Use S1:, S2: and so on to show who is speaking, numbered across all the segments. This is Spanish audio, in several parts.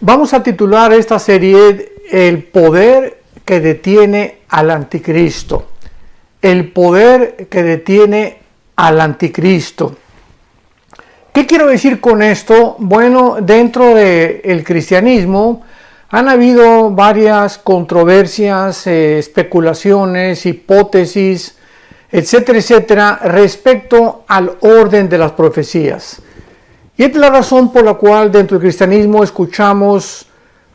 S1: Vamos a titular esta serie El poder que detiene al anticristo. El poder que detiene al anticristo. ¿Qué quiero decir con esto? Bueno, dentro del cristianismo han habido varias controversias, especulaciones, hipótesis, etcétera, etcétera, respecto al orden de las profecías. Y esta es la razón por la cual dentro del cristianismo escuchamos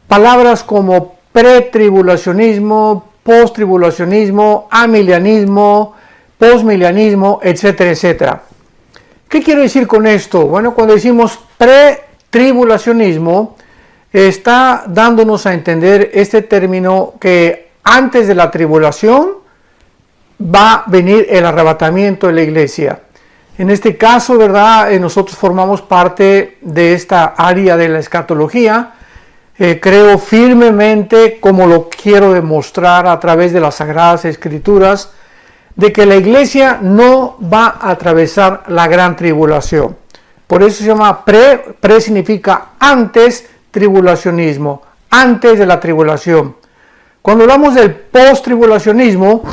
S1: palabras como pretribulacionismo, posttribulacionismo, amilianismo, postmilianismo, etcétera, etcétera. ¿Qué quiero decir con esto? Bueno, cuando decimos pretribulacionismo, está dándonos a entender este término que antes de la tribulación va a venir el arrebatamiento de la iglesia. En este caso, ¿verdad? Nosotros formamos parte de esta área de la escatología. Creo firmemente, como lo quiero demostrar a través de las Sagradas Escrituras, de que la iglesia no va a atravesar la gran tribulación. Por eso se llama pre significa antes tribulacionismo, antes de la tribulación. Cuando hablamos del post-tribulacionismo,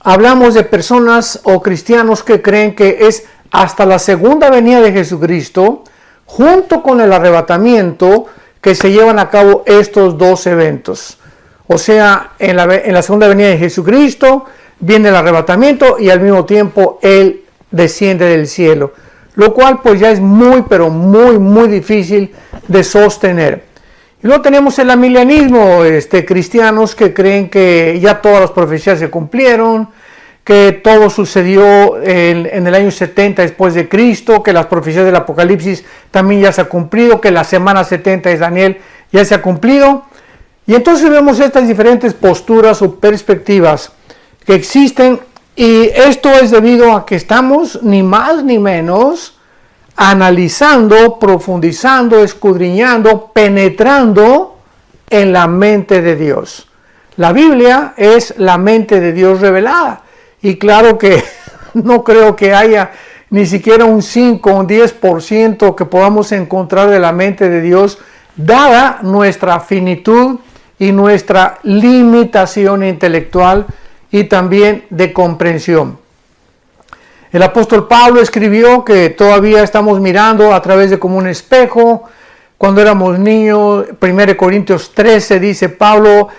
S1: hablamos de personas o cristianos que creen que es hasta la segunda venida de Jesucristo, junto con el arrebatamiento, que se llevan a cabo estos dos eventos. O sea, en la segunda venida de Jesucristo viene el arrebatamiento y al mismo tiempo Él desciende del cielo. Lo cual pues ya es muy, pero muy difícil de sostener. Y luego tenemos el amilianismo, cristianos que creen que ya todas las profecías se cumplieron, que todo sucedió en el año 70 después de Cristo, que las profecías del Apocalipsis también ya se han cumplido, que la semana 70 de Daniel ya se ha cumplido. Y entonces vemos estas diferentes posturas o perspectivas que existen, y esto es debido a que estamos ni más ni menos analizando, profundizando, escudriñando, penetrando en la mente de Dios. La Biblia es la mente de Dios revelada. Y claro que no creo que haya ni siquiera un 5 o un 10% que podamos encontrar de la mente de Dios, dada nuestra finitud y nuestra limitación intelectual y también de comprensión. El apóstol Pablo escribió que todavía estamos mirando a través de como un espejo. Cuando éramos niños, 1 Corintios 13 dice Pablo,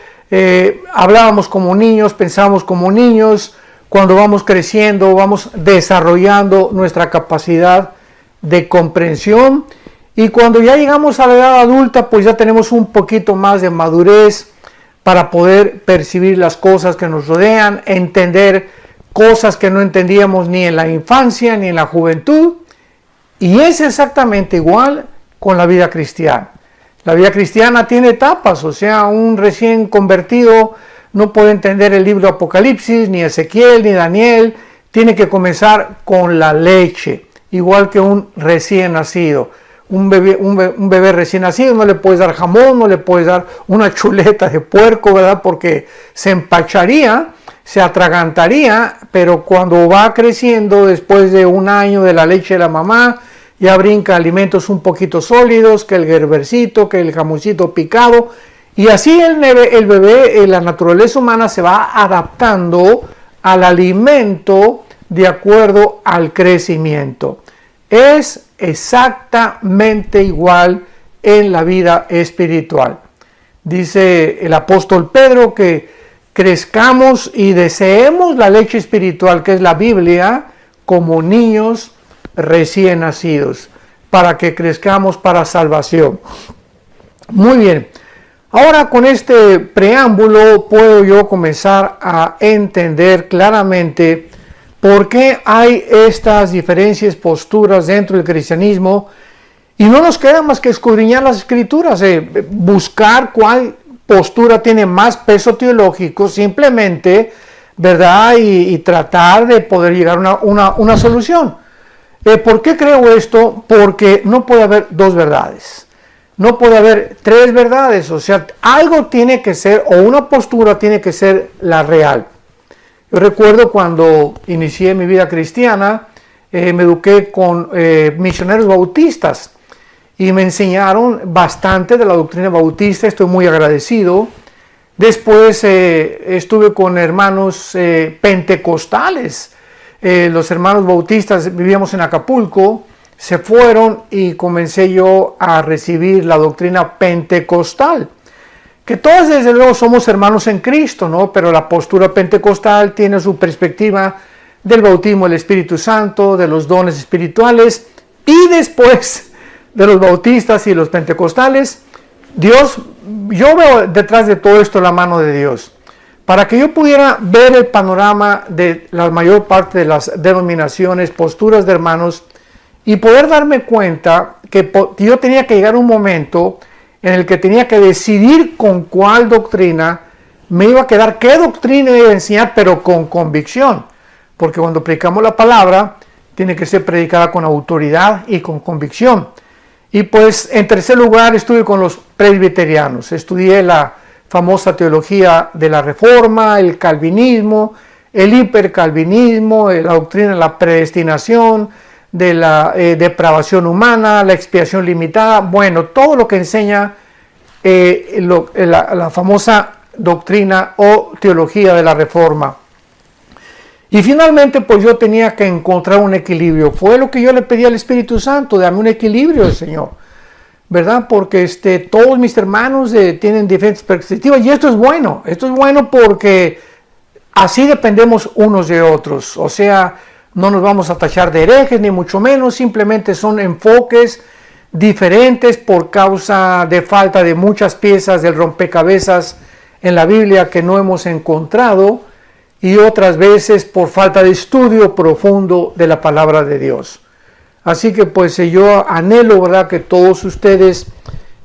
S1: hablábamos como niños, pensábamos como niños. Cuando vamos creciendo, vamos desarrollando nuestra capacidad de comprensión. Y cuando ya llegamos a la edad adulta, pues ya tenemos un poquito más de madurez para poder percibir las cosas que nos rodean, entender cosas que no entendíamos ni en la infancia ni en la juventud. Y es exactamente igual con la vida cristiana. La vida cristiana tiene etapas, o sea, un recién convertido no puede entender el libro Apocalipsis, ni Ezequiel, ni Daniel. Tiene que comenzar con la leche, igual que un recién nacido. Un bebé recién nacido no le puedes dar jamón, no le puedes dar una chuleta de puerco, ¿verdad? Porque se empacharía, se atragantaría, pero cuando va creciendo, después de un año de la leche de la mamá, ya brinca alimentos un poquito sólidos, que el gerbercito, que el jamoncito picado, y así el bebé, la naturaleza humana se va adaptando al alimento de acuerdo al crecimiento. Es exactamente igual en la vida espiritual. Dice el apóstol Pedro que crezcamos y deseemos la leche espiritual, que es la Biblia, como niños recién nacidos, para que crezcamos para salvación. Muy bien. Ahora con este preámbulo puedo yo comenzar a entender claramente por qué hay estas diferentes posturas dentro del cristianismo, y no nos queda más que escudriñar las escrituras, buscar cuál postura tiene más peso teológico simplemente, ¿verdad? Y tratar de poder llegar a una solución. ¿Por qué creo esto? Porque no puede haber dos verdades. No puede haber tres verdades, o sea, algo tiene que ser, o una postura tiene que ser la real. Yo recuerdo cuando inicié mi vida cristiana, me eduqué con misioneros bautistas, y me enseñaron bastante de la doctrina bautista. Estoy muy agradecido. Después estuve con hermanos pentecostales. Los hermanos bautistas, vivíamos en Acapulco, se fueron y comencé yo a recibir la doctrina pentecostal. Que todos desde luego somos hermanos en Cristo, ¿no? Pero la postura pentecostal tiene su perspectiva del bautismo del Espíritu Santo, de los dones espirituales, y después de los bautistas y los pentecostales, yo veo detrás de todo esto la mano de Dios. Para que yo pudiera ver el panorama de la mayor parte de las denominaciones, posturas de hermanos, y poder darme cuenta que yo tenía que llegar a un momento en el que tenía que decidir con cuál doctrina me iba a quedar, qué doctrina iba a enseñar, pero con convicción. Porque cuando predicamos la palabra, tiene que ser predicada con autoridad y con convicción. Y pues en tercer lugar estuve con los presbiterianos. Estudié la famosa teología de la Reforma, el calvinismo, el hipercalvinismo, la doctrina de la predestinación, de la depravación humana, la expiación limitada. Bueno, todo lo que enseña la famosa doctrina o teología de la Reforma. Y finalmente, pues yo tenía que encontrar un equilibrio. Fue lo que yo le pedí al Espíritu Santo, dame un equilibrio, Señor, ¿verdad? Porque todos mis hermanos tienen diferentes perspectivas, y esto es bueno porque así dependemos unos de otros. O sea, no nos vamos a tachar de herejes, ni mucho menos, simplemente son enfoques diferentes por causa de falta de muchas piezas del rompecabezas en la Biblia que no hemos encontrado, y otras veces por falta de estudio profundo de la palabra de Dios. Así que pues yo anhelo, ¿verdad?, que todos ustedes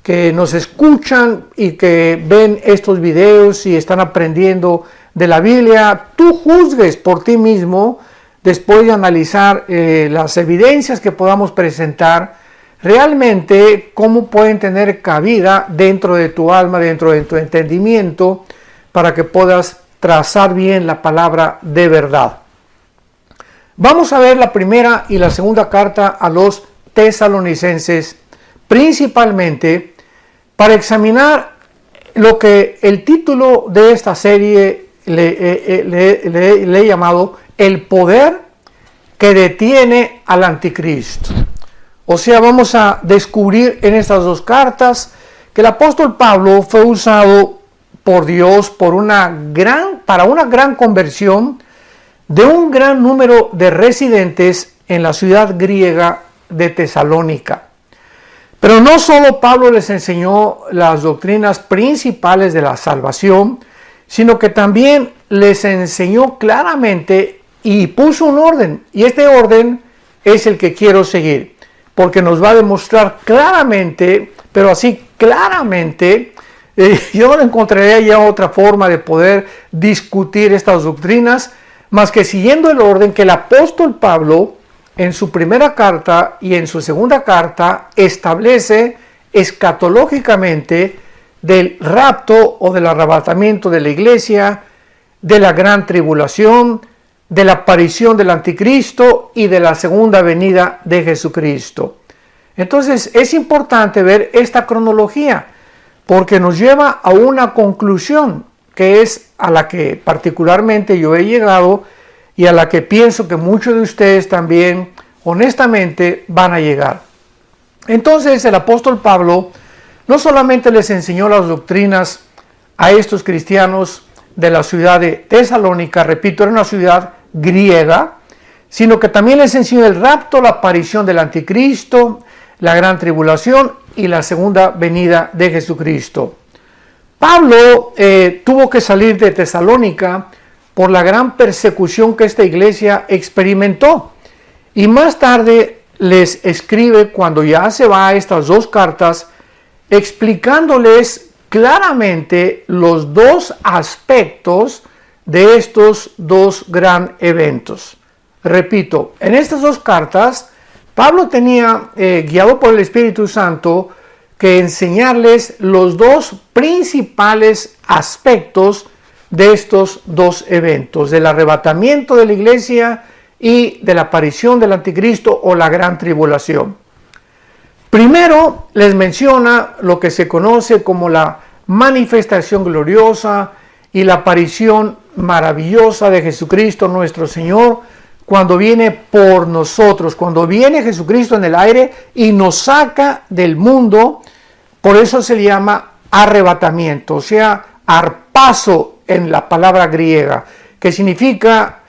S1: que nos escuchan y que ven estos videos y están aprendiendo de la Biblia, tú juzgues por ti mismo, después de analizar las evidencias que podamos presentar, realmente cómo pueden tener cabida dentro de tu alma, dentro de tu entendimiento, para que puedas trazar bien la palabra de verdad. Vamos a ver la primera y la segunda carta a los tesalonicenses, principalmente para examinar lo que el título de esta serie le he llamado el poder que detiene al anticristo. O sea, vamos a descubrir en estas dos cartas que el apóstol Pablo fue usado por Dios para una gran conversión de un gran número de residentes en la ciudad griega de Tesalónica. Pero no solo Pablo les enseñó las doctrinas principales de la salvación, sino que también les enseñó claramente y puso un orden. Y este orden es el que quiero seguir, porque nos va a demostrar claramente, pero así claramente, yo no encontraría ya otra forma de poder discutir estas doctrinas más que siguiendo el orden que el apóstol Pablo en su primera carta y en su segunda carta establece escatológicamente del rapto o del arrebatamiento de la iglesia, de la gran tribulación, de la aparición del anticristo y de la segunda venida de Jesucristo. Entonces es importante ver esta cronología, porque nos lleva a una conclusión que es a la que particularmente yo he llegado y a la que pienso que muchos de ustedes también honestamente van a llegar. Entonces el apóstol Pablo no solamente les enseñó las doctrinas a estos cristianos de la ciudad de Tesalónica, repito, era una ciudad griega, sino que también les enseñó el rapto, la aparición del anticristo, la gran tribulación y la segunda venida de Jesucristo. Pablo tuvo que salir de Tesalónica por la gran persecución que esta iglesia experimentó. Y más tarde les escribe, cuando ya se va a estas dos cartas, explicándoles claramente los dos aspectos de estos dos gran eventos. Repito, en estas dos cartas, Pablo tenía, guiado por el Espíritu Santo, que enseñarles los dos principales aspectos de estos dos eventos, del arrebatamiento de la iglesia y de la aparición del anticristo o la gran tribulación. Primero les menciona lo que se conoce como la manifestación gloriosa y la aparición maravillosa de Jesucristo nuestro Señor cuando viene por nosotros, cuando viene Jesucristo en el aire y nos saca del mundo. Por eso se le llama arrebatamiento, o sea, harpazo en la palabra griega, que significa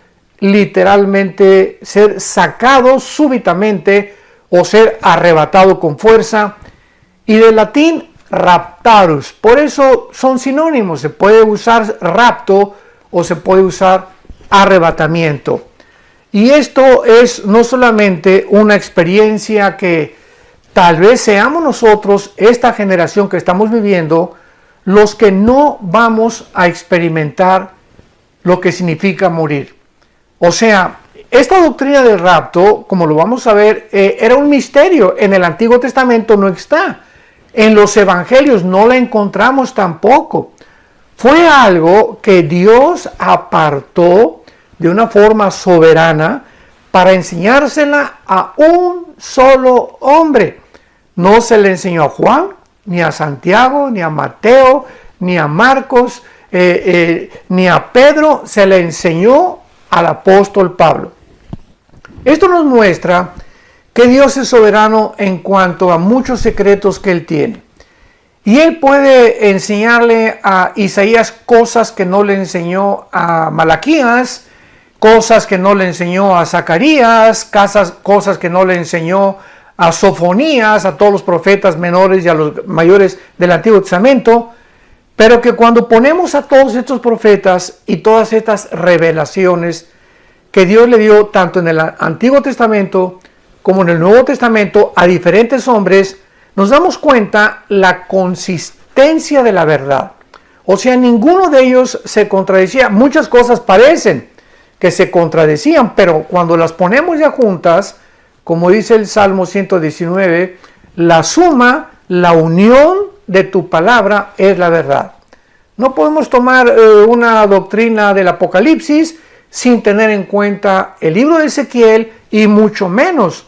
S1: literalmente ser sacado súbitamente o ser arrebatado con fuerza, y del latín raptarus. Por eso son sinónimos, se puede usar rapto o se puede usar arrebatamiento. Y esto es no solamente una experiencia que tal vez seamos nosotros, esta generación que estamos viviendo, los que no vamos a experimentar lo que significa morir. O sea, esta doctrina del rapto, como lo vamos a ver, era un misterio. En el Antiguo Testamento no está. En los evangelios no la encontramos tampoco. Fue algo que Dios apartó de una forma soberana para enseñársela a un solo hombre. No se le enseñó a Juan, ni a Santiago, ni a Mateo, ni a Marcos, ni a Pedro. Se le enseñó al apóstol Pablo. Esto nos muestra que Dios es soberano en cuanto a muchos secretos que Él tiene. Y Él puede enseñarle a Isaías cosas que no le enseñó a Malaquías, cosas que no le enseñó a Zacarías, cosas que no le enseñó a Sofonías, a todos los profetas menores y a los mayores del Antiguo Testamento, pero que cuando ponemos a todos estos profetas y todas estas revelaciones que Dios le dio tanto en el Antiguo Testamento como en el Nuevo Testamento a diferentes hombres, nos damos cuenta la consistencia de la verdad. O sea, ninguno de ellos se contradecía. Muchas cosas parecen que se contradecían, pero cuando las ponemos ya juntas, como dice el Salmo 119, la suma, la unión de tu palabra es la verdad. No podemos tomar una doctrina del Apocalipsis sin tener en cuenta el libro de Ezequiel y mucho menos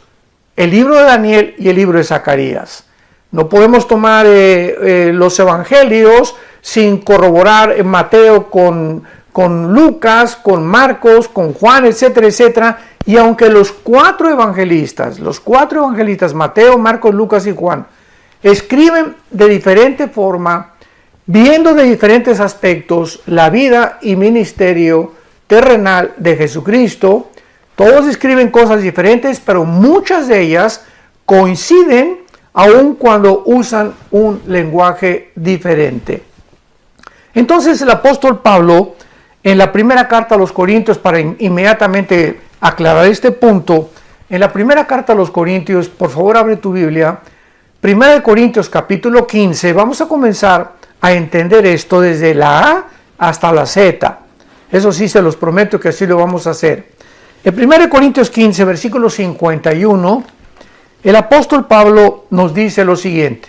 S1: el libro de Daniel y el libro de Zacarías. No podemos tomar los evangelios sin corroborar Mateo con Lucas, con Marcos, con Juan, etcétera, etcétera. Y aunque los cuatro evangelistas, Mateo, Marcos, Lucas y Juan, escriben de diferente forma, viendo de diferentes aspectos la vida y ministerio terrenal de Jesucristo, todos escriben cosas diferentes, pero muchas de ellas coinciden aun cuando usan un lenguaje diferente. Entonces el apóstol Pablo, en la primera carta a los Corintios, para inmediatamente aclarar este punto, en la primera carta a los Corintios, por favor abre tu Biblia, 1 Corintios capítulo 15, vamos a comenzar a entender esto desde la A hasta la Z. Eso sí, se los prometo que así lo vamos a hacer. En 1 Corintios 15, versículo 51, el apóstol Pablo nos dice lo siguiente: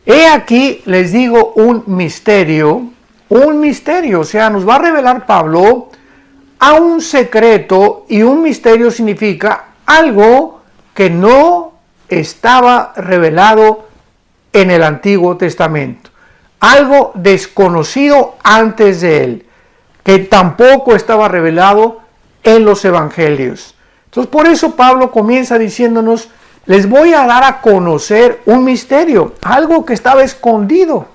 S1: he aquí les digo un misterio, o sea, nos va a revelar Pablo a un secreto, y un misterio significa algo que no estaba revelado en el Antiguo Testamento, algo desconocido antes de él, que tampoco estaba revelado en los evangelios. Entonces, por eso Pablo comienza diciéndonos: les voy a dar a conocer un misterio, algo que estaba escondido,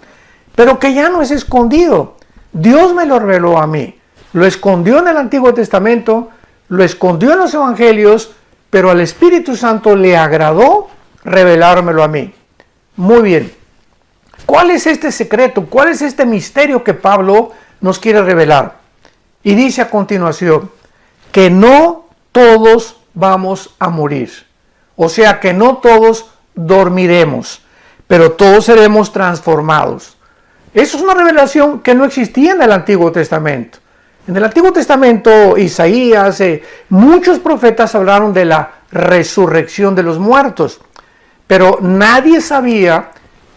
S1: pero que ya no es escondido. Dios me lo reveló a mí. Lo escondió en el Antiguo Testamento, lo escondió en los evangelios, pero al Espíritu Santo le agradó revelármelo a mí. Muy bien. ¿Cuál es este secreto? ¿Cuál es este misterio que Pablo nos quiere revelar? Y dice a continuación que no todos vamos a morir. O sea, que no todos dormiremos, pero todos seremos transformados. Eso es una revelación que no existía en el Antiguo Testamento. En el Antiguo Testamento, Isaías, muchos profetas hablaron de la resurrección de los muertos, pero nadie sabía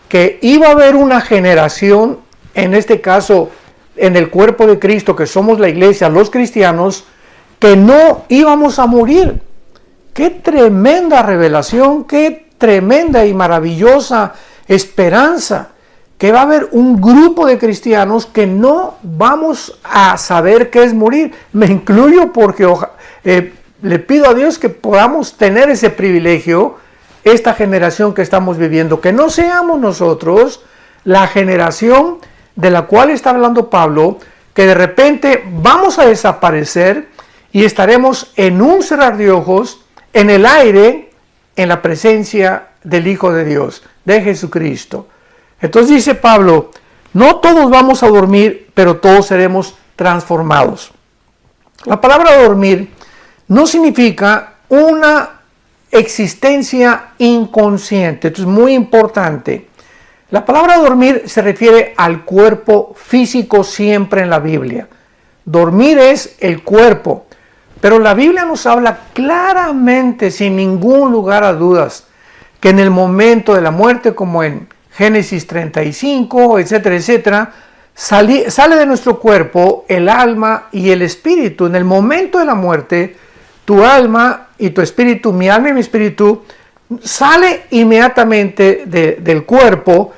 S1: que iba a haber una generación, en este caso en el cuerpo de Cristo, que somos la iglesia, los cristianos, que no íbamos a morir. ¡Qué tremenda revelación! ¡Qué tremenda y maravillosa esperanza, que va a haber un grupo de cristianos que no vamos a saber qué es morir. Me incluyo porque le pido a Dios que podamos tener ese privilegio, esta generación que estamos viviendo, que no seamos nosotros la generación de la cual está hablando Pablo, que de repente vamos a desaparecer y estaremos en un cerrar de ojos, en el aire, en la presencia del Hijo de Dios, de Jesucristo. Entonces dice Pablo, no todos vamos a dormir, pero todos seremos transformados. La palabra dormir no significa una existencia inconsciente. Esto es muy importante. La palabra dormir se refiere al cuerpo físico siempre en la Biblia. Dormir es el cuerpo. Pero la Biblia nos habla claramente, sin ningún lugar a dudas, que en el momento de la muerte, como en Génesis 35, etcétera, etcétera, sale de nuestro cuerpo el alma y el espíritu. En el momento de la muerte, tu alma y tu espíritu, mi alma y mi espíritu, sale inmediatamente del cuerpo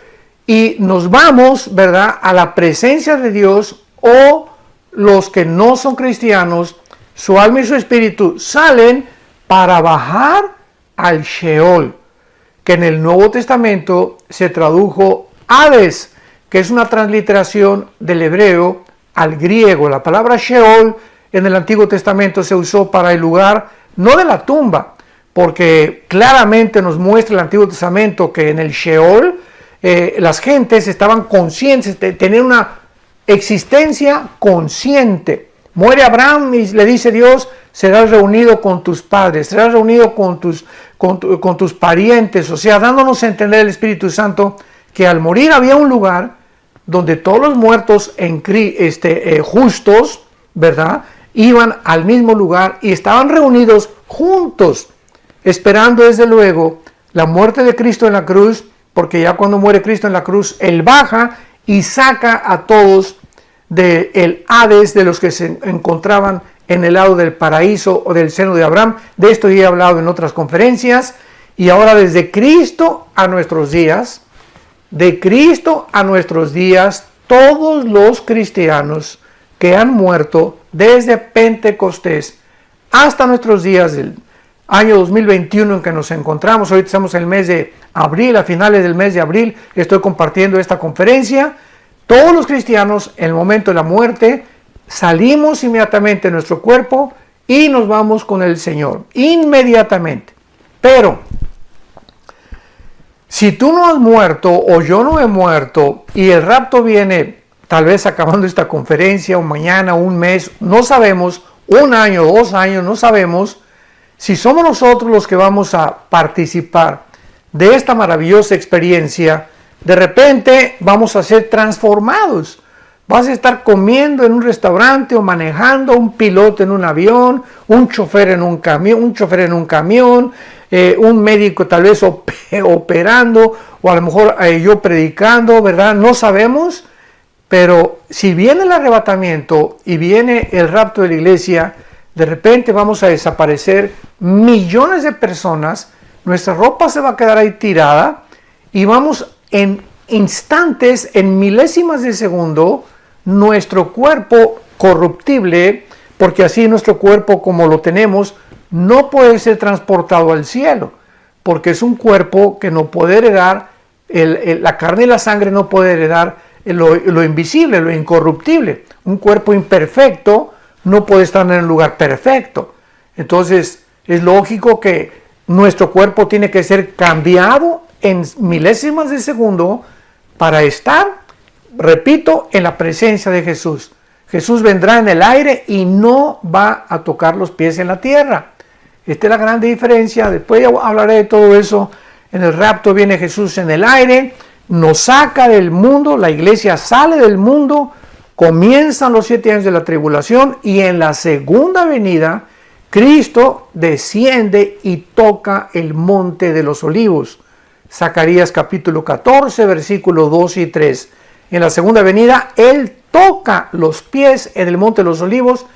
S1: y nos vamos, ¿verdad?, a la presencia de Dios, o los que no son cristianos, su alma y su espíritu salen para bajar al Sheol, que en el Nuevo Testamento se tradujo Hades, que es una transliteración del hebreo al griego. La palabra Sheol en el Antiguo Testamento se usó para el lugar, no de la tumba, porque claramente nos muestra el Antiguo Testamento que en el Sheol las gentes estaban conscientes, tenían una existencia consciente. Muere Abraham y le dice Dios, serás reunido con tus padres, serás reunido con tus parientes, o sea, dándonos a entender el Espíritu Santo que al morir había un lugar donde todos los muertos justos, ¿verdad?, iban al mismo lugar y estaban reunidos juntos, esperando desde luego la muerte de Cristo en la cruz, porque ya cuando muere Cristo en la cruz, Él baja y saca a todos del Hades, de los que se encontraban en el lado del paraíso o del seno de Abraham. De esto ya he hablado en otras conferencias. Y ahora desde Cristo a nuestros días, de Cristo a nuestros días, todos los cristianos que han muerto desde Pentecostés hasta nuestros días del año 2021 en que nos encontramos, ahorita estamos en el mes de abril, a finales del mes de abril, estoy compartiendo esta conferencia. Todos los cristianos, en el momento de la muerte, salimos inmediatamente de nuestro cuerpo y nos vamos con el Señor, inmediatamente. Pero, si tú no has muerto o yo no he muerto y el rapto viene, tal vez acabando esta conferencia o mañana, un mes, no sabemos, un año, 2 años, no sabemos, si somos nosotros los que vamos a participar de esta maravillosa experiencia, de repente vamos a ser transformados. Vas a estar comiendo en un restaurante o manejando, un piloto en un avión, un chofer en un camión, un médico tal vez operando, o a lo mejor yo predicando, ¿verdad? No sabemos, pero si viene el arrebatamiento y viene el rapto de la iglesia, de repente vamos a desaparecer millones de personas, nuestra ropa se va a quedar ahí tirada y vamos en instantes, en milésimas de segundo, nuestro cuerpo corruptible, porque así nuestro cuerpo como lo tenemos no puede ser transportado al cielo, porque es un cuerpo que no puede heredar, la carne y la sangre no puede heredar lo invisible, lo incorruptible. Un cuerpo imperfecto no puede estar en el lugar perfecto. Entonces es lógico que nuestro cuerpo tiene que ser cambiado en milésimas de segundo para estar, repito, en la presencia de Jesús. Jesús vendrá en el aire y no va a tocar los pies en la tierra. Esta es la gran diferencia. Después hablaré de todo eso. En el rapto viene Jesús en el aire, nos saca del mundo, la iglesia sale del mundo, comienzan los 7 años de la tribulación y en la segunda venida Cristo desciende y toca el monte de los olivos. Zacarías capítulo 14, versículos 2 y 3. En la segunda venida Él toca los pies en el monte de los olivos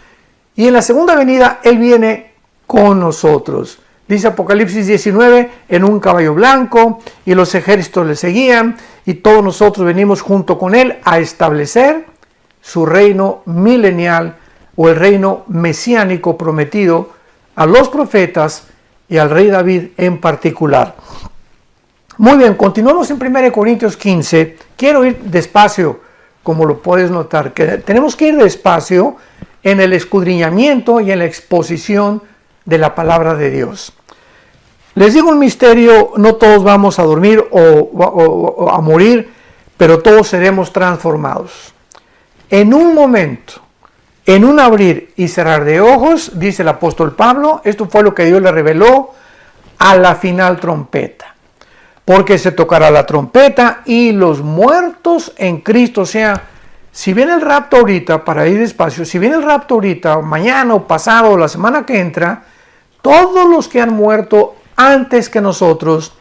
S1: y en la segunda venida Él viene con nosotros. dice Apocalipsis 19, en un caballo blanco, y los ejércitos le seguían, y todos nosotros venimos junto con él a establecer su reino milenial, o el reino mesiánico prometido a los profetas y al rey David en particular. Muy bien, continuamos en 1 Corintios 15. Quiero ir despacio, como lo puedes notar, que tenemos que ir despacio en el escudriñamiento y en la exposición de la palabra de Dios. Les digo un misterio, no todos vamos a dormir o a morir, pero todos seremos transformados. En un momento, en un abrir y cerrar de ojos, dice el apóstol Pablo, esto fue lo que Dios le reveló a la final trompeta. Porque se tocará la trompeta y los muertos en Cristo, o sea, si viene el rapto ahorita, para ir despacio, si viene el rapto ahorita, mañana o pasado o la semana que entra, todos los que han muerto antes que nosotros,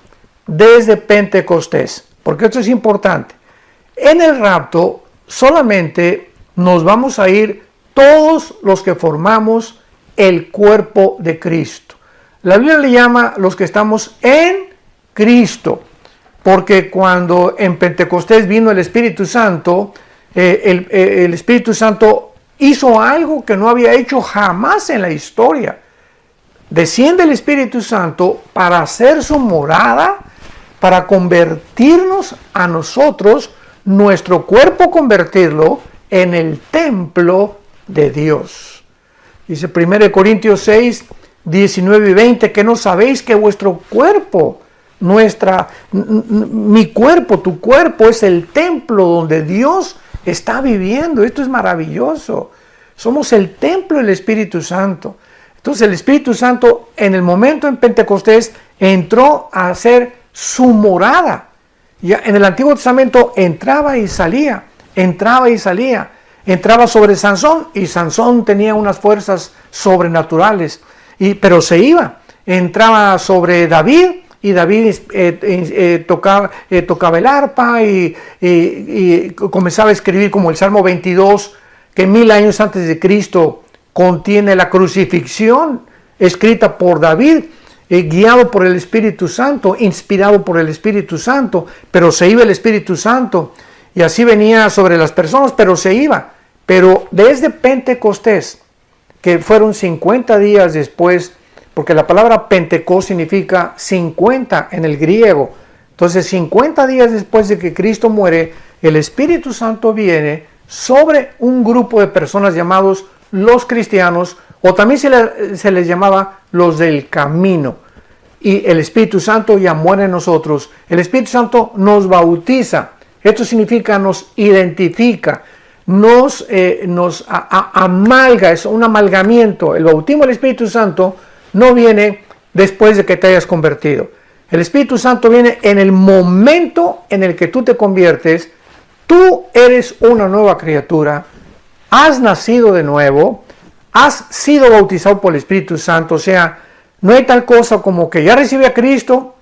S1: desde Pentecostés, porque esto es importante, en el rapto solamente nos vamos a ir todos los que formamos el cuerpo de Cristo. La Biblia le llama los que estamos en Cristo, porque cuando en Pentecostés vino el Espíritu Santo, el Espíritu Santo hizo algo que no había hecho jamás en la historia. Desciende el Espíritu Santo para hacer su morada, para convertirnos a nosotros, nuestro cuerpo convertirlo en el templo de Dios. Dice 1 Corintios 6, 19 y 20, que no sabéis que vuestro cuerpo, mi cuerpo, tu cuerpo es el templo donde Dios está viviendo. Esto es maravilloso. Somos el templo del Espíritu Santo. Entonces el Espíritu Santo en el momento en Pentecostés entró a hacer su morada. Ya en el Antiguo Testamento entraba y salía, entraba y salía. Entraba sobre Sansón y Sansón tenía unas fuerzas sobrenaturales, pero se iba. Entraba sobre David y David tocaba el arpa y comenzaba a escribir como el Salmo 22, que 1000 años antes de Cristo contiene la crucifixión escrita por David, guiado por el Espíritu Santo, inspirado por el Espíritu Santo, pero se iba el Espíritu Santo y así venía sobre las personas, pero se iba. Pero desde Pentecostés, que fueron 50 días después, porque la palabra Pentecostés significa 50 en el griego, entonces 50 días después de que Cristo muere, el Espíritu Santo viene sobre un grupo de personas llamados los cristianos, o también se les llamaba los del camino. Y el Espíritu Santo ya muere en nosotros. El Espíritu Santo nos bautiza. Esto significa nos identifica, nos amalga, es un amalgamiento. El bautismo del Espíritu Santo no viene después de que te hayas convertido. El Espíritu Santo viene en el momento en el que tú te conviertes. Tú eres una nueva criatura, has nacido de nuevo, has sido bautizado por el Espíritu Santo. O sea, no hay tal cosa como que ya recibí a Cristo,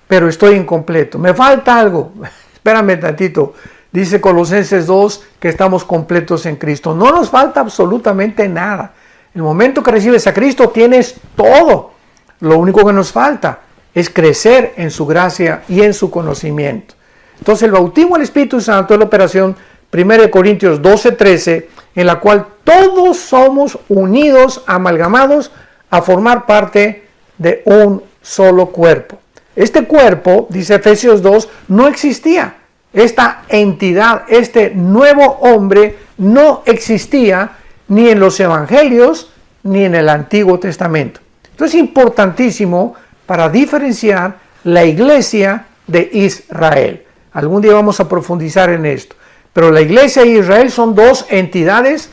S1: pero estoy incompleto. Me falta algo. Espérame tantito. Dice Colosenses 2 que estamos completos en Cristo. No nos falta absolutamente nada. El momento que recibes a Cristo tienes todo. Lo único que nos falta es crecer en su gracia y en su conocimiento. Entonces el bautismo del Espíritu Santo es la operación 1 Corintios 12:13, en la cual todos somos unidos, amalgamados a formar parte de un solo cuerpo. Este cuerpo, dice Efesios 2, no existía. Esta entidad, este nuevo hombre, no existía ni en los evangelios ni en el Antiguo Testamento. Entonces es importantísimo para diferenciar la iglesia de Israel. Algún día vamos a profundizar en esto. Pero la iglesia y Israel son dos entidades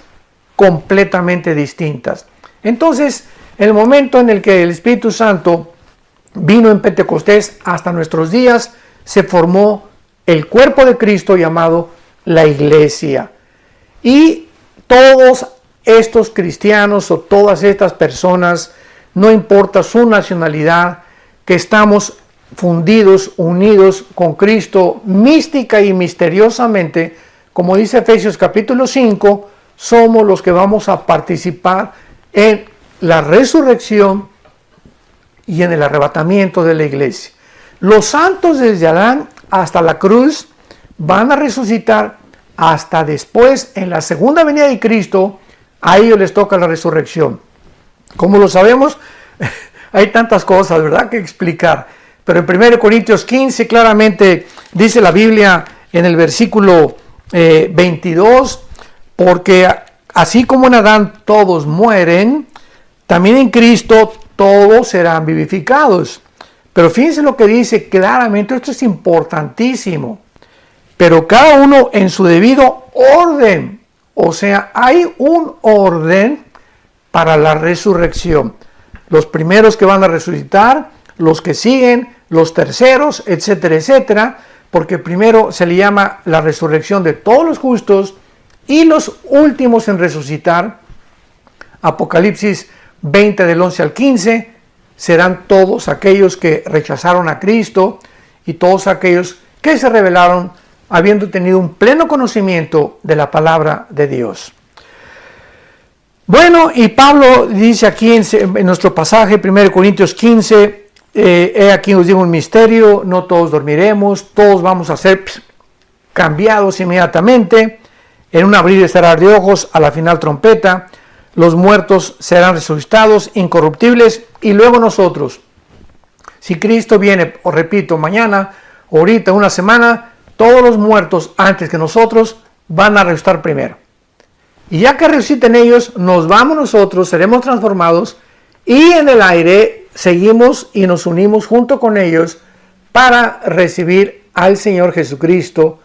S1: completamente distintas. Entonces, el momento en el que el Espíritu Santo vino en Pentecostés hasta nuestros días, se formó el cuerpo de Cristo llamado la iglesia. Y todos estos cristianos o todas estas personas, no importa su nacionalidad, que estamos fundidos, unidos con Cristo, mística y misteriosamente, como dice Efesios capítulo 5, somos los que vamos a participar en la resurrección y en el arrebatamiento de la iglesia. Los santos desde Adán hasta la cruz van a resucitar hasta después, en la segunda venida de Cristo. A ellos les toca la resurrección. Como lo sabemos, hay tantas cosas, ¿verdad?, que explicar. Pero en 1 Corintios 15 claramente dice la Biblia en el versículo 22, porque así como en Adán todos mueren, también en Cristo todos serán vivificados. Pero fíjense lo que dice claramente, esto es importantísimo. Pero cada uno en su debido orden. O sea, hay un orden para la resurrección. Los primeros que van a resucitar, los que siguen, los terceros, etcétera, etcétera. Porque primero se le llama la resurrección de todos los justos y los últimos en resucitar, Apocalipsis 20 del 11 al 15, serán todos aquellos que rechazaron a Cristo y todos aquellos que se rebelaron habiendo tenido un pleno conocimiento de la palabra de Dios. Bueno, y Pablo dice aquí en nuestro pasaje, 1 Corintios 15, he aquí os digo un misterio, no todos dormiremos, todos vamos a ser cambiados inmediatamente, en un abrir y cerrar de ojos, a la final trompeta, los muertos serán resucitados, incorruptibles, y luego nosotros. Si Cristo viene, os repito, mañana, ahorita, una semana, todos los muertos antes que nosotros van a resucitar primero. Y ya que resuciten ellos, nos vamos nosotros, seremos transformados, y en el aire seguimos y nos unimos junto con ellos para recibir al Señor Jesucristo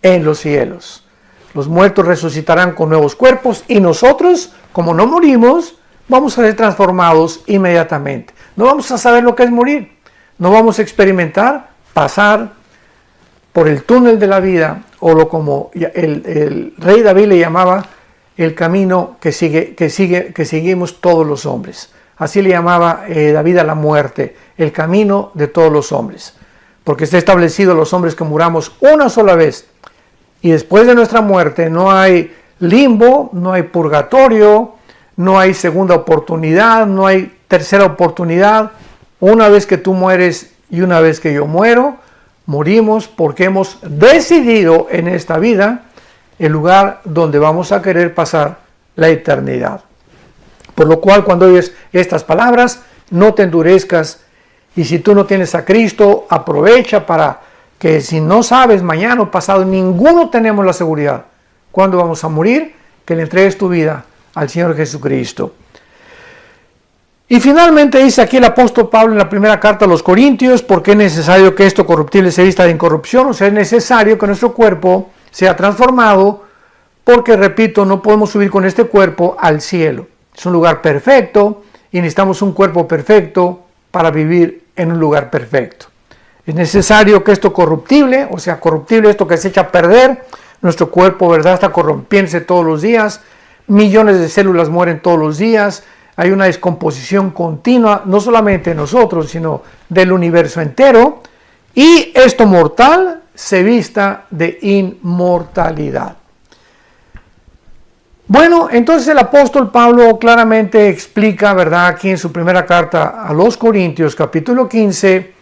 S1: en los cielos. Los muertos resucitarán con nuevos cuerpos y nosotros, como no morimos, vamos a ser transformados inmediatamente. No vamos a saber lo que es morir. No vamos a experimentar pasar por el túnel de la vida, o lo como el rey David le llamaba, el camino que seguimos todos los hombres. Así le llamaba David a la muerte, el camino de todos los hombres. Porque está establecido los hombres que muramos una sola vez. Y después de nuestra muerte no hay limbo, no hay purgatorio, no hay segunda oportunidad, no hay tercera oportunidad. Una vez que tú mueres y una vez que yo muero, morimos porque hemos decidido en esta vida el lugar donde vamos a querer pasar la eternidad. Por lo cual, cuando oyes estas palabras, no te endurezcas, y si tú no tienes a Cristo, aprovecha para que, si no sabes, mañana o pasado, ninguno tenemos la seguridad cuando vamos a morir, que le entregues tu vida al Señor Jesucristo. Y finalmente dice aquí el apóstol Pablo en la primera carta a los Corintios, porque es necesario que esto corruptible se vista de incorrupción, o sea, es necesario que nuestro cuerpo sea transformado, porque, repito, no podemos subir con este cuerpo al cielo. Es un lugar perfecto y necesitamos un cuerpo perfecto para vivir en un lugar perfecto. Es necesario que esto corruptible, o sea, corruptible, esto que se echa a perder, nuestro cuerpo, ¿verdad?, está corrompiéndose todos los días, millones de células mueren todos los días, hay una descomposición continua, no solamente de nosotros, sino del universo entero, y esto mortal se vista de inmortalidad. Bueno, entonces el apóstol Pablo claramente explica, ¿verdad?, aquí en su primera carta a los Corintios, capítulo 15,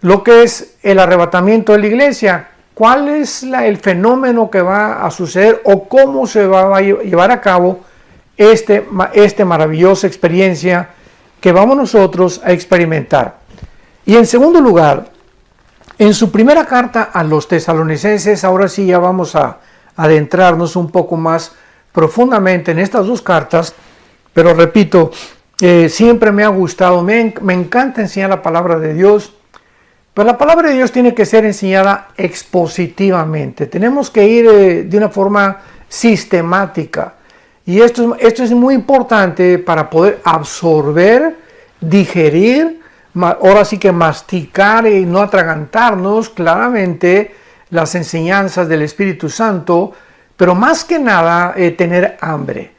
S1: lo que es el arrebatamiento de la iglesia. ¿Cuál es el fenómeno que va a suceder o cómo se va a llevar a cabo esta maravillosa experiencia que vamos nosotros a experimentar? Y en segundo lugar, en su primera carta a los tesalonicenses, ahora sí ya vamos a adentrarnos un poco más profundamente en estas dos cartas, pero repito, siempre me ha gustado, me encanta enseñar la palabra de Dios, pero la palabra de Dios tiene que ser enseñada expositivamente, tenemos que ir de una forma sistemática, y esto es muy importante para poder absorber, digerir, ahora sí que masticar y no atragantarnos claramente las enseñanzas del Espíritu Santo, pero más que nada tener hambre.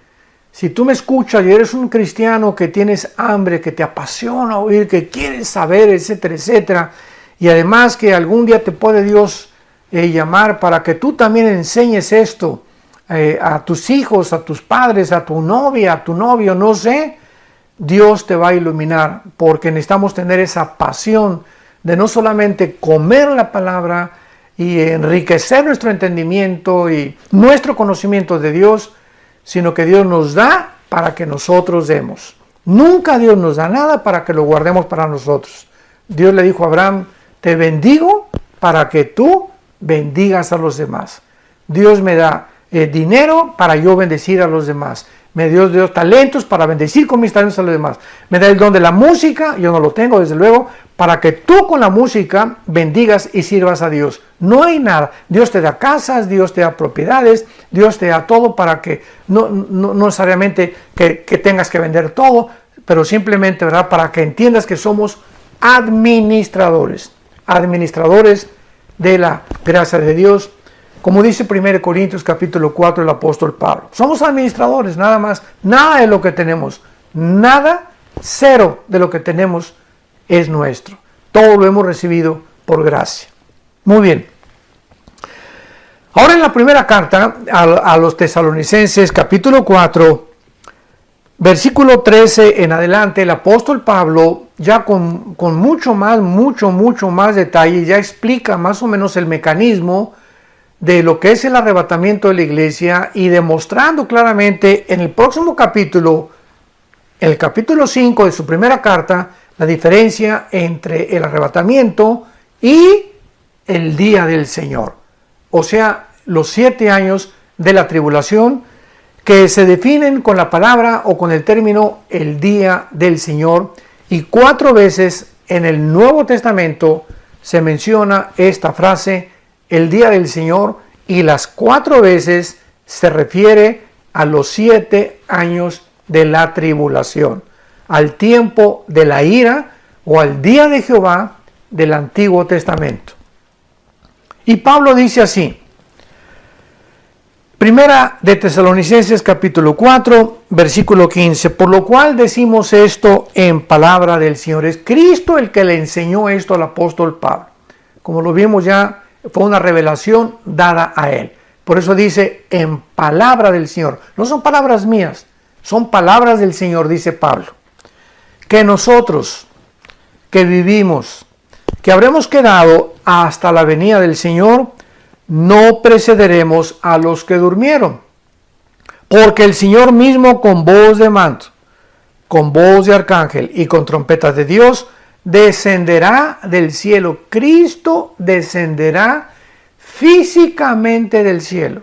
S1: Si tú me escuchas y eres un cristiano que tienes hambre, que te apasiona oír, que quieres saber, etcétera, etcétera, y además que algún día te puede Dios llamar para que tú también enseñes esto a tus hijos, a tus padres, a tu novia, a tu novio, no sé, Dios te va a iluminar, porque necesitamos tener esa pasión de no solamente comer la palabra y enriquecer nuestro entendimiento y nuestro conocimiento de Dios, sino que Dios nos da para que nosotros demos. Nunca Dios nos da nada para que lo guardemos para nosotros. Dios le dijo a Abraham, te bendigo para que tú bendigas a los demás. Dios me da dinero para yo bendecir a los demás. Me dio talentos para bendecir con mis talentos a los demás. Me da el don de la música, yo no lo tengo desde luego, para que tú con la música bendigas y sirvas a Dios. No hay nada. Dios te da casas, Dios te da propiedades, Dios te da todo para que no necesariamente que tengas que vender todo, pero simplemente, ¿verdad?, para que entiendas que somos administradores de la gracia de Dios. Como dice 1 Corintios capítulo 4 el apóstol Pablo. Somos administradores, nada más. Nada de lo que tenemos. Nada, cero de lo que tenemos es nuestro. Todo lo hemos recibido por gracia. Muy bien. Ahora en la primera carta a los Tesalonicenses capítulo 4, versículo 13 en adelante, el apóstol Pablo ya con mucho más detalle ya explica más o menos el mecanismo de lo que es el arrebatamiento de la iglesia y demostrando claramente en el próximo capítulo, el capítulo 5 de su primera carta, la diferencia entre el arrebatamiento y el día del Señor. O sea, los 7 años de la tribulación que se definen con la palabra o con el término el día del Señor, y 4 veces en el Nuevo Testamento se menciona esta frase, el día del Señor, y las 4 veces se refiere a los 7 años de la tribulación, al tiempo de la ira o al día de Jehová del Antiguo Testamento. Y Pablo dice así, Primera de Tesalonicenses capítulo 4, versículo 15, por lo cual decimos esto en palabra del Señor. Es Cristo el que le enseñó esto al apóstol Pablo. Como lo vimos ya, fue una revelación dada a él. Por eso dice en palabra del Señor. No son palabras mías, son palabras del Señor, dice Pablo. Que nosotros, que vivimos, que habremos quedado hasta la venida del Señor, no precederemos a los que durmieron. Porque el Señor mismo con voz de mando, con voz de arcángel y con trompetas de Dios, descenderá del cielo. Cristo descenderá físicamente del cielo.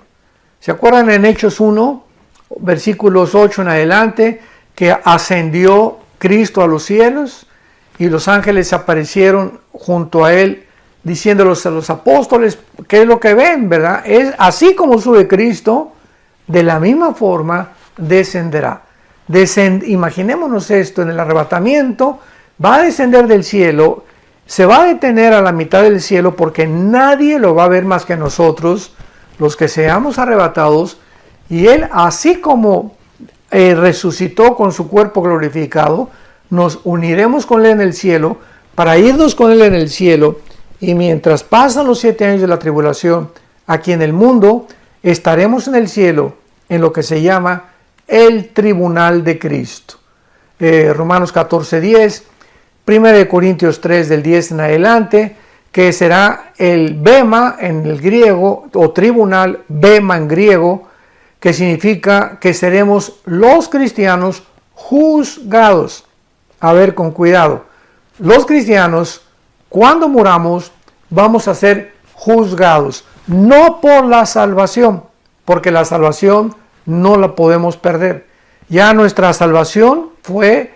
S1: ¿Se acuerdan en Hechos 1, versículos 8 en adelante, que ascendió Cristo a los cielos y los ángeles aparecieron junto a él, diciéndoles a los apóstoles qué es lo que ven, ¿verdad? Es así como sube Cristo, de la misma forma descenderá. Imaginémonos esto, en el arrebatamiento va a descender del cielo, se va a detener a la mitad del cielo porque nadie lo va a ver más que nosotros, los que seamos arrebatados, y él, así como resucitó con su cuerpo glorificado, nos uniremos con él en el cielo para irnos con él en el cielo, y mientras pasan los 7 años de la tribulación aquí en el mundo, estaremos en el cielo en lo que se llama el tribunal de Cristo. Romanos 14:10, 1 Corintios 3 del 10 en adelante, que será el bema en el griego, o tribunal, bema en griego, que significa que seremos los cristianos juzgados. A ver, con cuidado. Los cristianos, cuando muramos, vamos a ser juzgados, no por la salvación, porque la salvación no la podemos perder. Ya nuestra salvación fue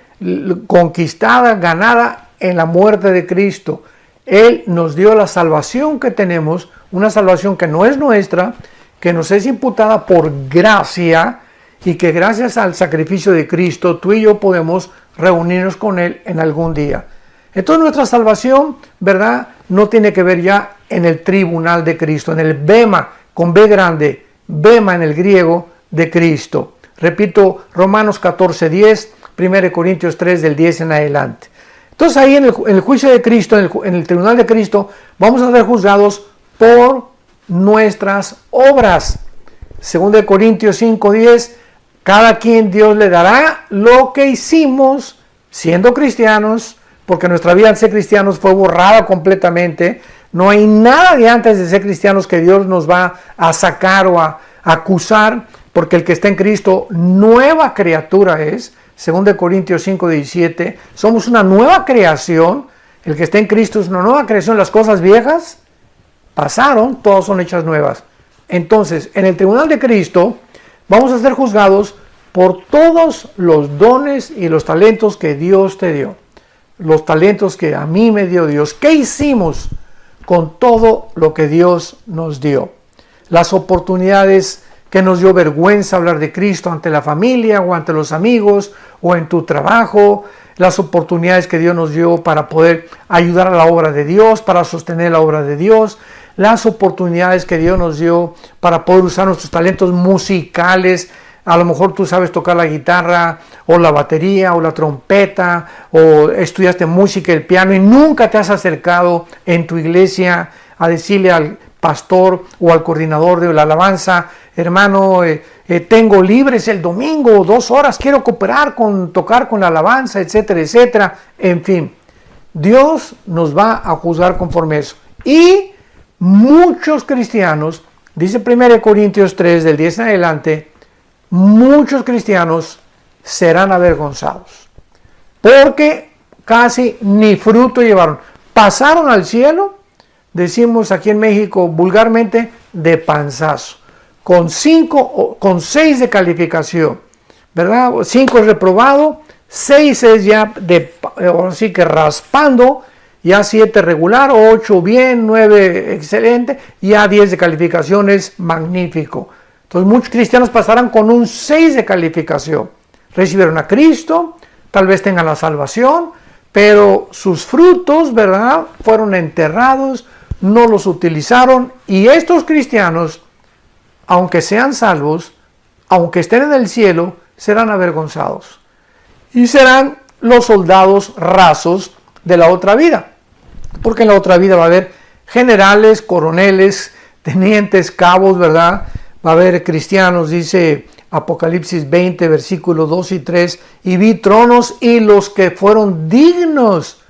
S1: conquistada, ganada en la muerte de Cristo. Él nos dio la salvación que tenemos, una salvación que no es nuestra, que nos es imputada por gracia, y que gracias al sacrificio de Cristo, tú y yo podemos reunirnos con Él en algún día. Entonces nuestra salvación, ¿verdad?, no tiene que ver ya en el tribunal de Cristo, en el bema, con B grande, bema en el griego de Cristo. Repito, Romanos 14:10, 1 Corintios 3 del 10 en adelante. Entonces ahí en el juicio de Cristo, en el tribunal de Cristo, vamos a ser juzgados por nuestras obras. 2 Corintios 5:10, Cada quien Dios le dará lo que hicimos siendo cristianos, porque nuestra vida al ser cristianos fue borrada completamente. No hay nada de antes de ser cristianos que Dios nos va a sacar o a acusar, porque el que está en Cristo, nueva criatura es. 2 Corintios 5:17, somos una nueva creación. El que está en Cristo es una nueva creación. Las cosas viejas pasaron, todas son hechas nuevas. Entonces, en el tribunal de Cristo, vamos a ser juzgados por todos los dones y los talentos que Dios te dio. Los talentos que a mí me dio Dios. ¿Qué hicimos con todo lo que Dios nos dio? Las oportunidades que nos dio vergüenza hablar de Cristo ante la familia o ante los amigos o en tu trabajo, las oportunidades que Dios nos dio para poder ayudar a la obra de Dios, para sostener la obra de Dios, las oportunidades que Dios nos dio para poder usar nuestros talentos musicales. A lo mejor tú sabes tocar la guitarra o la batería o la trompeta o estudiaste música, el piano y nunca te has acercado en tu iglesia a decirle al pastor o al coordinador de la alabanza: hermano, tengo libres el domingo 2 horas, quiero cooperar con tocar con la alabanza, etcétera, etcétera. En fin, Dios nos va a juzgar conforme a eso. Y muchos cristianos, dice 1 Corintios 3 del 10 en adelante, muchos cristianos serán avergonzados porque casi ni fruto llevaron. Pasaron al cielo, decimos aquí en México vulgarmente, de panzazo, con 6 de calificación, ¿verdad? 5 es reprobado, 6 es ya así que raspando, ya 7 regular, 8 bien, 9 excelente, ya 10 de calificación es magnífico. Entonces muchos cristianos pasarán con un 6 de calificación, recibieron a Cristo, tal vez tengan la salvación, pero sus frutos, ¿verdad?, fueron enterrados, no los utilizaron, y estos cristianos, aunque sean salvos, aunque estén en el cielo, serán avergonzados. Y serán los soldados rasos de la otra vida. Porque en la otra vida va a haber generales, coroneles, tenientes, cabos, ¿verdad? Va a haber cristianos, dice Apocalipsis 20, versículos 2 y 3, y vi tronos y los que fueron dignos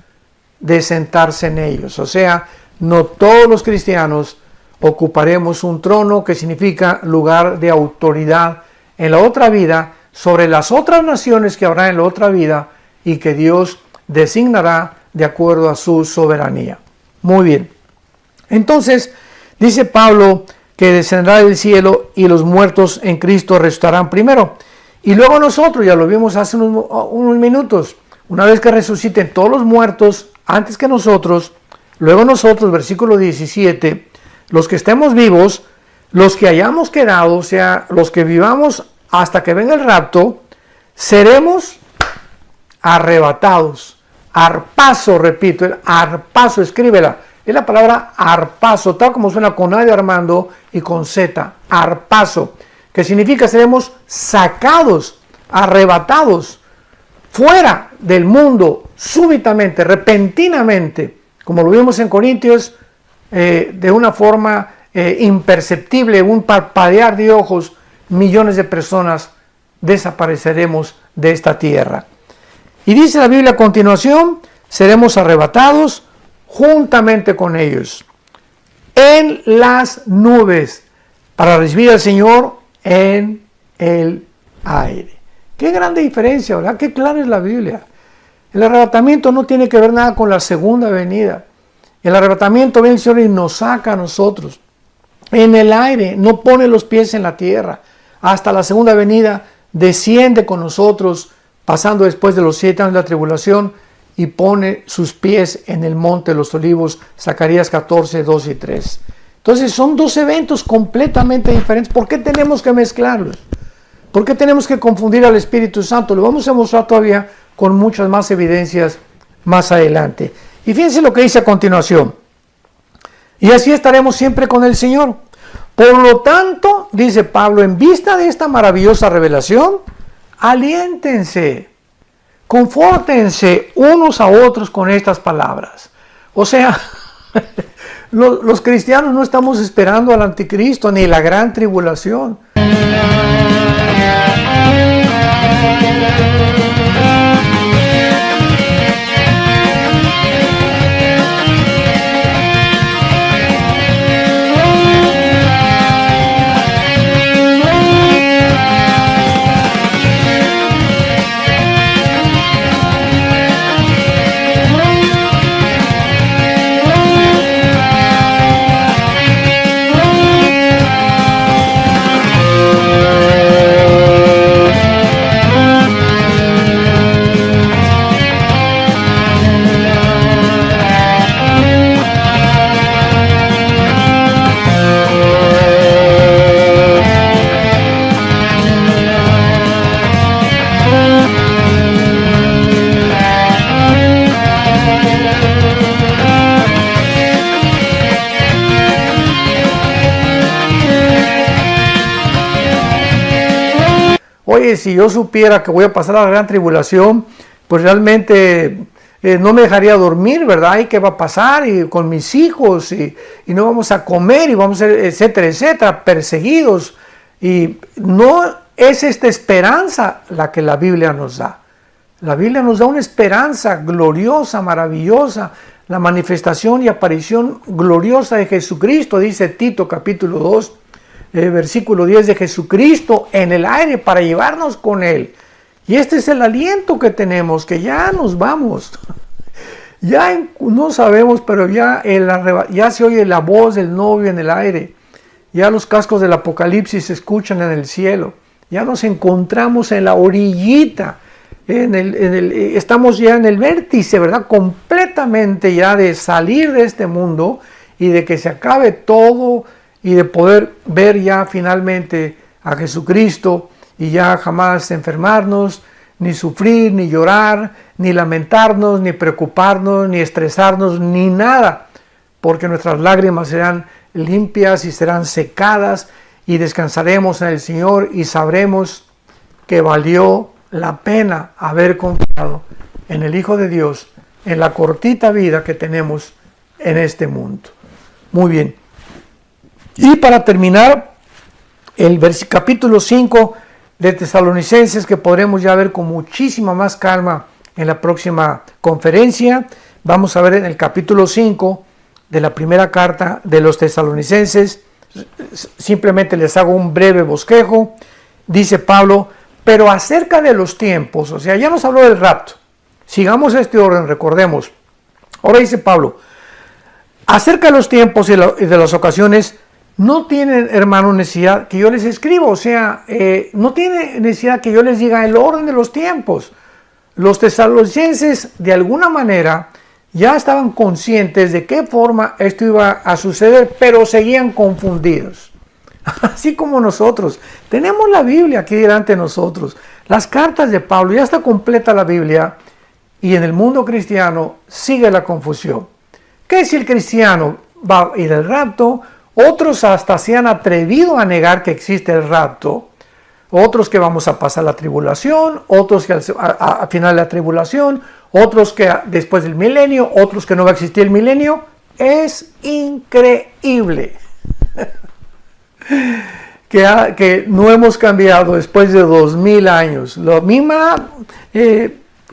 S1: de sentarse en ellos. O sea, no todos los cristianos ocuparemos un trono, que significa lugar de autoridad en la otra vida, sobre las otras naciones que habrá en la otra vida y que Dios designará de acuerdo a su soberanía. Muy bien. Entonces, dice Pablo que descenderá del cielo y los muertos en Cristo resucitarán primero. Y luego nosotros, ya lo vimos hace unos minutos, una vez que resuciten todos los muertos antes que nosotros, luego nosotros, versículo 17, los que estemos vivos, los que hayamos quedado, o sea, los que vivamos hasta que venga el rapto, seremos arrebatados. Arpazo, repito, el arpazo, escríbela. Es la palabra arpazo, tal como suena con A de Armando y con Z, arpazo, que significa seremos sacados, arrebatados, fuera del mundo, súbitamente, repentinamente, como lo vimos en Corintios, de una forma imperceptible, un parpadear de ojos, millones de personas desapareceremos de esta tierra. Y dice la Biblia a continuación, seremos arrebatados juntamente con ellos en las nubes para recibir al Señor en el aire. Qué grande diferencia, ¿verdad? Qué clara es la Biblia. El arrebatamiento no tiene que ver nada con la segunda venida. El arrebatamiento viene el Señor y nos saca a nosotros en el aire, no pone los pies en la tierra. Hasta la segunda venida desciende con nosotros, pasando después de los 7 años de la tribulación, y pone sus pies en el monte de los olivos, Zacarías 14, 2 y 3. Entonces son 2 eventos completamente diferentes. ¿Por qué tenemos que mezclarlos? ¿Por qué tenemos que confundir al Espíritu Santo? Lo vamos a mostrar todavía con muchas más evidencias más adelante. Y fíjense lo que dice a continuación. Y así estaremos siempre con el Señor. Por lo tanto, dice Pablo, en vista de esta maravillosa revelación, aliéntense, confórtense unos a otros con estas palabras. O sea, los cristianos no estamos esperando al anticristo ni la gran tribulación. oye, si yo supiera que voy a pasar la gran tribulación, pues realmente no me dejaría dormir, ¿verdad? ¿Y qué va a pasar? Y con mis hijos, y no vamos a comer, y vamos a ser, etcétera, etcétera, perseguidos. Y no es esta esperanza la que la Biblia nos da. La Biblia nos da una esperanza gloriosa, maravillosa, la manifestación y aparición gloriosa de Jesucristo, dice Tito capítulo 2, versículo 10, de Jesucristo en el aire para llevarnos con Él. Y este es el aliento que tenemos, que ya nos vamos. Ya no sabemos, pero ya se oye la voz del novio en el aire. Ya los cascos del Apocalipsis se escuchan en el cielo. Ya nos encontramos en la orillita. Estamos ya en el vértice, ¿verdad? Completamente ya de salir de este mundo y de que se acabe todo y de poder ver ya finalmente a Jesucristo y ya jamás enfermarnos, ni sufrir, ni llorar, ni lamentarnos, ni preocuparnos, ni estresarnos, ni nada, porque nuestras lágrimas serán limpias y serán secadas y descansaremos en el Señor y sabremos que valió la pena haber confiado en el Hijo de Dios en la cortita vida que tenemos en este mundo. Muy bien. Y para terminar, el capítulo 5 de Tesalonicenses, que podremos ya ver con muchísima más calma en la próxima conferencia. Vamos a ver en el capítulo 5 de la primera carta de los Tesalonicenses. Simplemente les hago un breve bosquejo. Dice Pablo: pero acerca de los tiempos, o sea, ya nos habló del rapto. Sigamos este orden, recordemos. Ahora dice Pablo: acerca de los tiempos y de las ocasiones, no tienen, hermano, necesidad que yo les escriba, o sea, no tiene necesidad que yo les diga el orden de los tiempos. Los tesalonicenses, de alguna manera, ya estaban conscientes de qué forma esto iba a suceder, pero seguían confundidos. Así como nosotros. Tenemos la Biblia aquí delante de nosotros. Las cartas de Pablo, ya está completa la Biblia, y en el mundo cristiano sigue la confusión. ¿Qué si el cristiano va a ir al rapto? Otros hasta se han atrevido a negar que existe el rapto. Otros que vamos a pasar la tribulación, otros que al final de la tribulación, otros que después del milenio, otros que no va a existir el milenio. Es increíble que no hemos cambiado después de 2000 años. La misma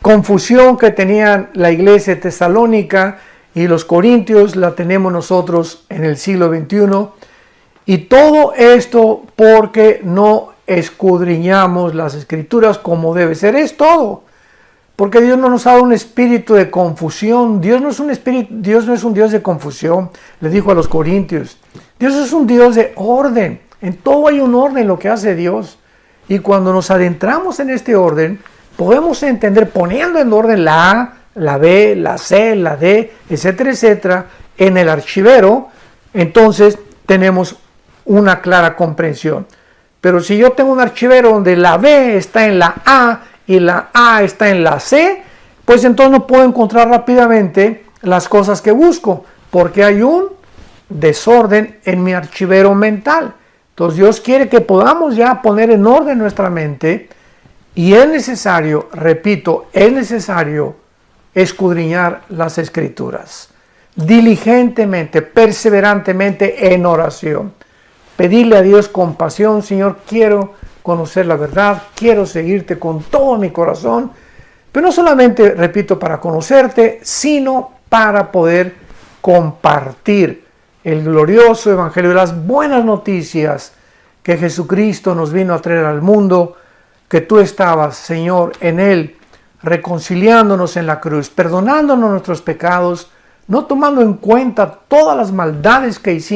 S1: confusión que tenían la iglesia tesalónica y los corintios la tenemos nosotros en el siglo XXI. Y todo esto porque no escudriñamos las escrituras como debe ser. Es todo. Porque Dios no nos ha dado un espíritu de confusión. Dios no es un Dios de confusión. Le dijo a los corintios. Dios es un Dios de orden. En todo hay un orden en lo que hace Dios. Y cuando nos adentramos en este orden, podemos entender, poniendo en orden la A, la B, la C, la D, etcétera, etcétera, en el archivero, entonces tenemos una clara comprensión. Pero si yo tengo un archivero donde la B está en la A y la A está en la C, pues entonces no puedo encontrar rápidamente las cosas que busco, porque hay un desorden en mi archivero mental. Entonces Dios quiere que podamos ya poner en orden nuestra mente, y es necesario, repito, es necesario escudriñar las escrituras diligentemente, perseverantemente en oración. Pedirle a Dios compasión: Señor, quiero conocer la verdad, quiero seguirte con todo mi corazón, pero no solamente, repito, para conocerte, sino para poder compartir el glorioso evangelio de las buenas noticias que Jesucristo nos vino a traer al mundo, que tú estabas, Señor, en Él, reconciliándonos en la cruz, perdonándonos nuestros pecados, no tomando en cuenta todas las maldades que hicimos.